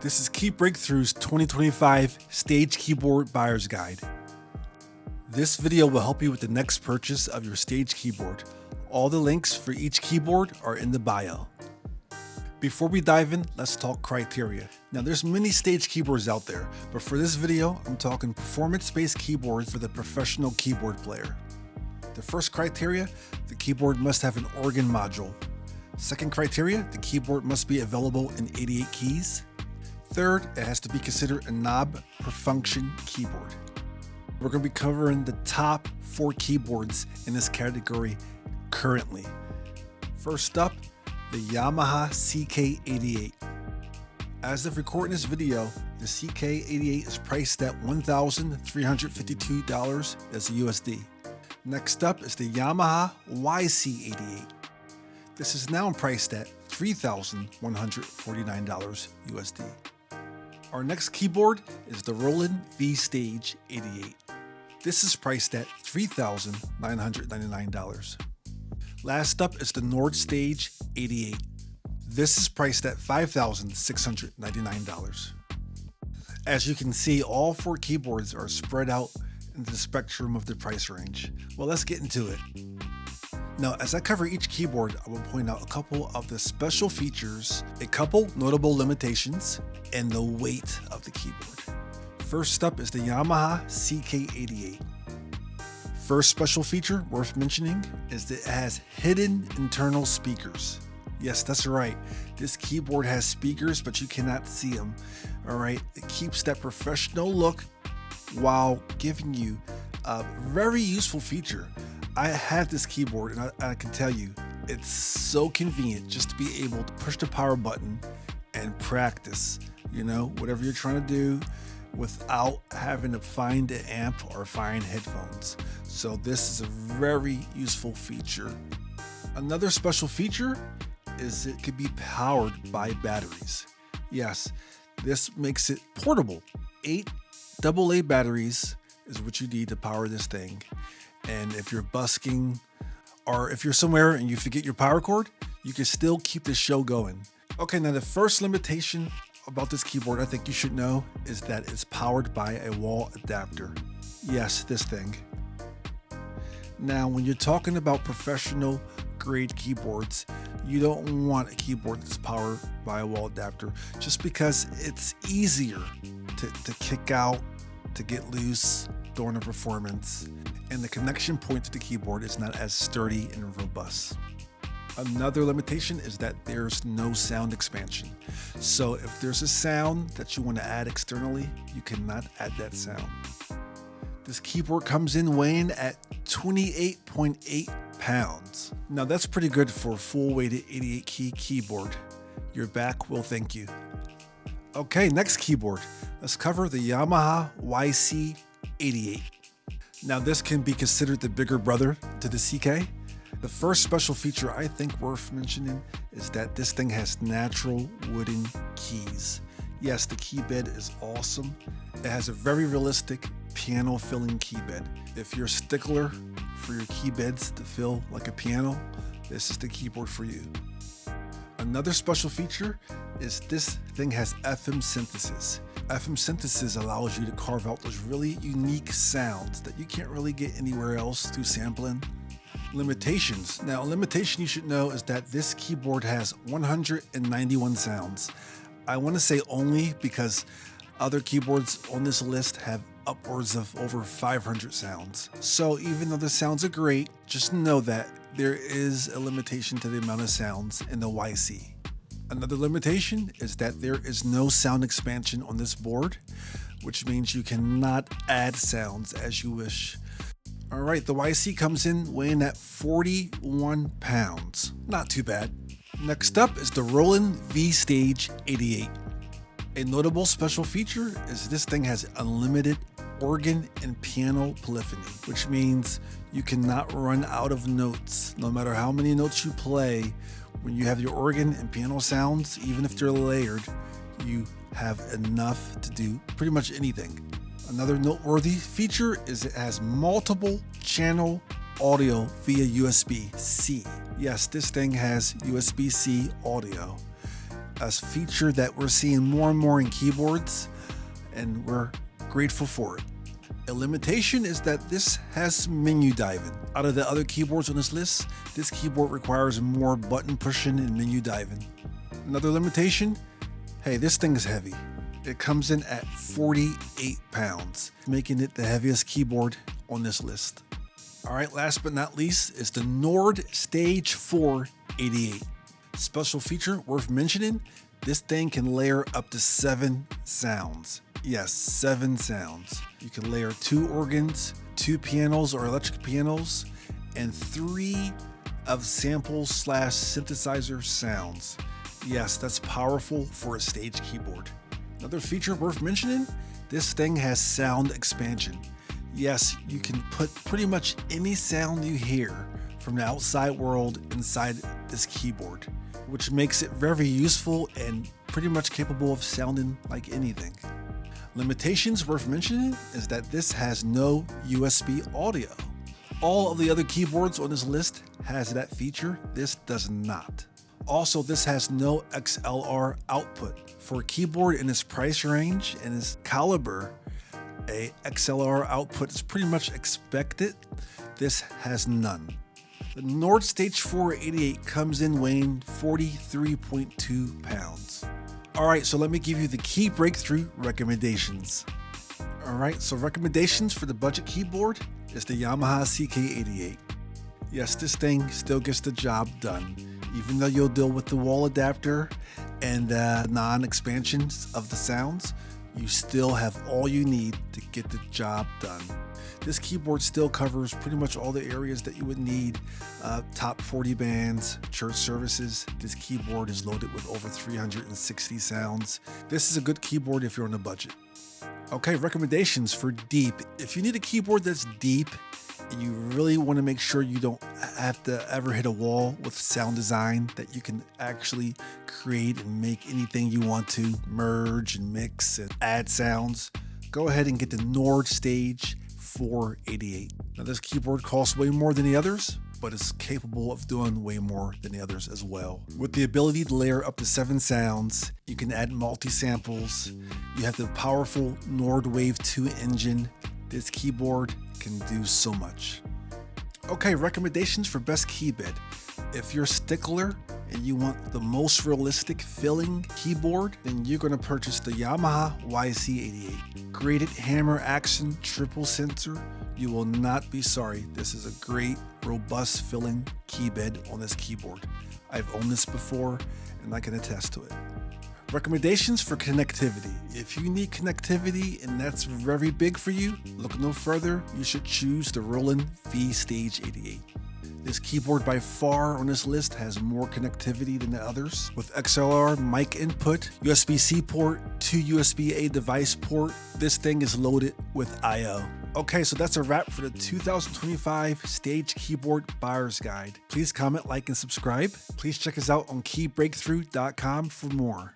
This is Key Breakthrough's 2025 Stage Keyboard Buyer's Guide. This video will help you with the next purchase of your Stage keyboard. All the links for each keyboard are in the bio. Before we dive in, let's talk criteria. Now there's many Stage keyboards out there, but for this video, I'm talking performance-based keyboards for the professional keyboard player. The first criteria, the keyboard must have an organ module. Second criteria, the keyboard must be available in 88 keys. Third, it has to be considered a knob per function keyboard. We're going to be covering the top 4 keyboards in this category currently. First up, the Yamaha CK88. As of recording this video, the CK88 is priced at $1,352 as a USD. Next up is the Yamaha YC88. This is now priced at $3,149 USD. Our next keyboard is the Roland V Stage 88. This is priced at $3,999. Last up is the Nord Stage 88. This is priced at $5,699. As you can see, all 4 keyboards are spread out into the spectrum of the price range. Well, let's get into it. Now, as I cover each keyboard, I will point out a couple of the special features, a couple notable limitations, and the weight of the keyboard. First up is the Yamaha CK88. First special feature worth mentioning is that it has hidden internal speakers. Yes, that's right. This keyboard has speakers, but you cannot see them. All right, it keeps that professional look while giving you a very useful feature. I have this keyboard and I can tell you, it's so convenient just to be able to push the power button and practice, whatever you're trying to do without having to find an amp or find headphones. So this is a very useful feature. Another special feature is it could be powered by batteries. Yes, this makes it portable. 8 AA batteries is what you need to power this thing. And if you're busking or if you're somewhere and you forget your power cord, you can still keep the show going. Okay, now the first limitation about this keyboard I think you should know is that it's powered by a wall adapter. Yes, this thing. Now, when you're talking about professional grade keyboards, you don't want a keyboard that's powered by a wall adapter just because it's easier to kick out, to get loose during a performance, and the connection point to the keyboard is not as sturdy and robust. Another limitation is that there's no sound expansion. So if there's a sound that you want to add externally, you cannot add that sound. This keyboard comes in weighing at 28.8 pounds. Now that's pretty good for a full weighted 88 key keyboard. Your back will thank you. Okay, next keyboard. Let's cover the Yamaha YC88. Now this can be considered the bigger brother to the CK. The first special feature I think worth mentioning is that this thing has natural wooden keys. Yes, the key bed is awesome. It has a very realistic piano filling key bed. If you're a stickler for your key beds to feel like a piano, this is the keyboard for you. Another special feature is this thing has FM synthesis. FM synthesis allows you to carve out those really unique sounds that you can't really get anywhere else through sampling. Limitations. Now, a limitation you should know is that this keyboard has 191 sounds. I want to say only because other keyboards on this list have upwards of over 500 sounds. So even though the sounds are great, just know that there is a limitation to the amount of sounds in the YC. Another limitation is that there is no sound expansion on this board, which means you cannot add sounds as you wish. All right, the YC comes in weighing at 41 pounds. Not too bad. Next up is the Roland V Stage 88. A notable special feature is this thing has unlimited organ and piano polyphony, which means you cannot run out of notes. No matter how many notes you play, when you have your organ and piano sounds, even if they're layered, you have enough to do pretty much anything. Another noteworthy feature is it has multiple channel audio via USB-C. Yes, this thing has USB-C audio. a feature that we're seeing more and more in keyboards, and we're grateful for it. A limitation is that this has menu diving. Out of the other keyboards on this list, this keyboard requires more button pushing and menu diving. Another limitation, hey, this thing is heavy. It comes in at 48 pounds, making it the heaviest keyboard on this list. All right, last but not least is the Roland Stage 488. Special feature worth mentioning, this thing can layer up to 7 sounds. Yes, 7 sounds. You can layer 2 organs, 2 pianos or electric pianos, and 3 of sample/synthesizer sounds. Yes, that's powerful for a stage keyboard. Another feature worth mentioning, this thing has sound expansion. Yes, you can put pretty much any sound you hear from the outside world inside this keyboard, which makes it very useful and pretty much capable of sounding like anything. Limitations worth mentioning is that this has no USB audio. All of the other keyboards on this list has that feature. This does not. Also, this has no XLR output. For a keyboard in its price range and its caliber, a XLR output is pretty much expected. This has none. The Roland Stage 488 comes in weighing 43.2 pounds. All right, so let me give you the key breakthrough recommendations. All right, so recommendations for the budget keyboard is the Yamaha CK88. Yes, this thing still gets the job done. Even though you'll deal with the wall adapter and non-expansions of the sounds, you still have all you need to get the job done. This keyboard still covers pretty much all the areas that you would need. Top 40 bands, church services. This keyboard is loaded with over 360 sounds. This is a good keyboard if you're on a budget. Okay, recommendations for deep. If you need a keyboard that's deep, and you really want to make sure you don't have to ever hit a wall with sound design, that you can actually create and make anything you want to, merge and mix and add sounds, go ahead and get the Roland Stage 488. Now this keyboard costs way more than the others, but it's capable of doing way more than the others as well. With the ability to layer up to 7 sounds, you can add multi-samples, you have the powerful Nord Wave 2 engine. This keyboard can do so much. Okay, recommendations for best key bed. If you're a stickler and you want the most realistic feeling keyboard, then you're going to purchase the Yamaha YC88. Graded hammer action triple sensor. You will not be sorry. This is a great, robust feeling key bed on this keyboard. I've owned this before and I can attest to it. Recommendations for connectivity. If you need connectivity and that's very big for you, look no further. You should choose the Roland V Stage 88. This keyboard by far on this list has more connectivity than the others. With XLR mic input, USB-C port, 2 USB-A device port, this thing is loaded with I/O. Okay, so that's a wrap for the 2025 Stage Keyboard Buyer's Guide. Please comment, like, and subscribe. Please check us out on keybreakthrough.com for more.